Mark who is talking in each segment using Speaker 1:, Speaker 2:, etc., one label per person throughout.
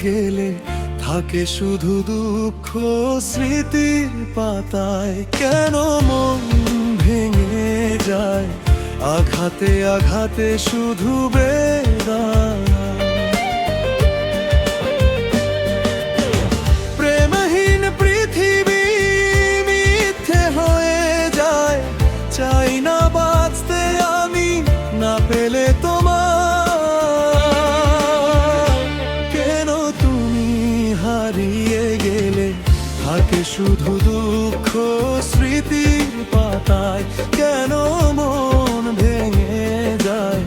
Speaker 1: গেলে থাকে শুধু দুঃখ স্মৃতির পাতায়। কেন মন ভেঙে যায় আঘাতে আঘাতে শুধু বেদনা। প্রেমহীন পৃথিবী মিথ্যে হয়ে যায়, চাই না বাঁচতে আমি না পেলে তোমার। কেন তুমি হারিয়ে গেলে থাকে শুধু দুঃখ স্মৃতির পাতায়। কেন মন ভেঙে যায়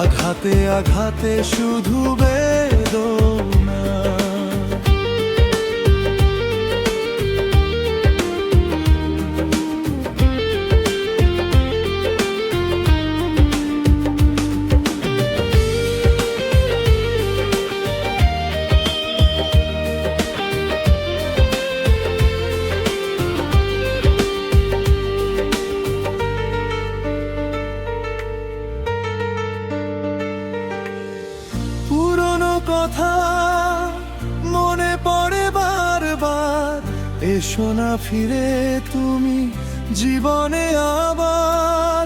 Speaker 1: আঘাতে আঘাতে শুধু বেদনা। কথা মনে পড়ে বারবার, এসো না ফিরে তুমি জীবনে আবার।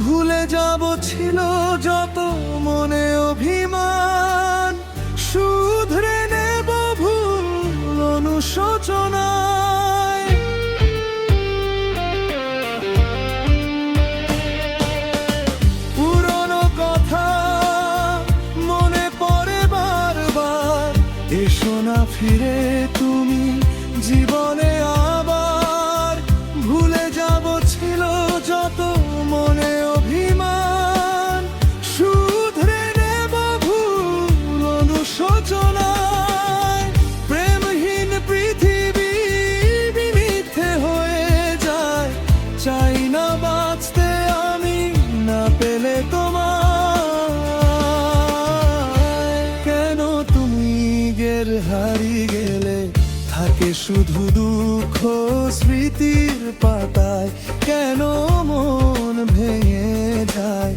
Speaker 1: ভুলে যাব ছিল যত মনে অভিমান, শুধরে নেব ভুল অনুশোচনায়। পুরনো কথা এসো না ফিরে তুমি জীবনে আবার। ভুলে যাব ছিল যত মনে অভিমান, শুধরে নেব ভুল অনুশোচনায়। প্রেমহীন পৃথিবী মিথ্যে হয়ে যায়, চাই না বাঁচতে আমি না পেলে তোমার। হারিয়ে গেলে থাকে শুধু দুঃখ স্মৃতির পাতায়। কেন মন ভেঙে যায়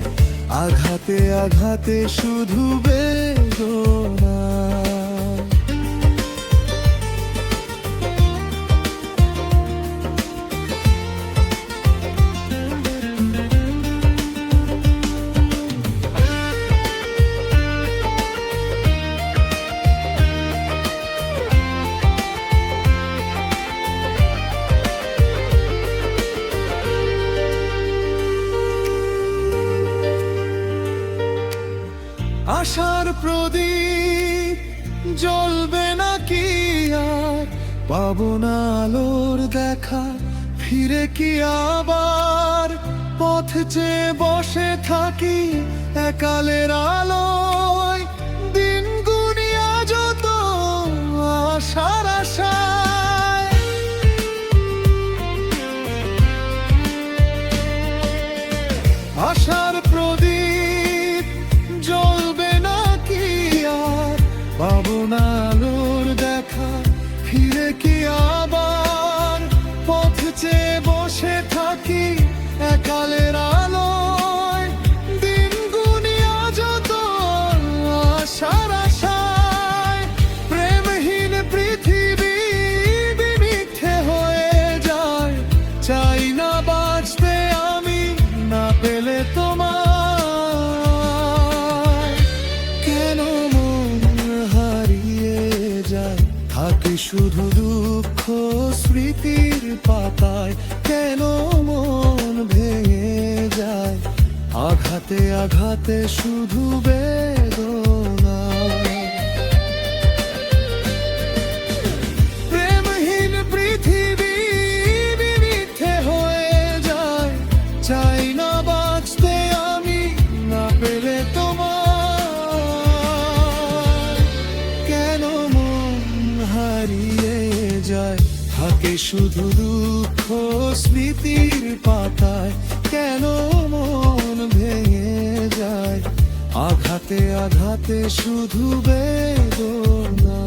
Speaker 1: আঘাতে আঘাতে শুধু বেদনা। আশার প্রদীপ জ্বলবে নাকি আর, পাবো না আলোর দেখা ফিরে কি আবার। পথ চেয়ে বসে থাকি একালের আলোয়, দিন গুনিয়া যত আশার আশায়। আশার প্রদীপ জ্বলবে নাকি আর, পাবো না আলোর দেখা ফিরে কি আবার। পথ চেয়ে বসে থাকি একালের আলোয়, দিন গুনিয়া যত আশার আশায়। প্রেমহীন পৃথিবী মিথ্যে হয়ে যায়, চাই না বাঁচতে আমি না পেলে তোমার। থাকে শুধু দুঃখ স্মৃতির পাতায়। কেন মন ভেঙে যায় আঘাতে আঘাতে শুধু বেদনা। প্রেমহীন পৃথিবী মিথ্যে হয়ে যায়, চাই না বাঁচতে আমি না পেলে তোমার। কেন হারিয়ে যায় থাকে শুধু দুঃখ স্মৃতির পাতায়। কেন মন ভেঙে যায় আঘাতে আঘাতে শুধু বেদনা।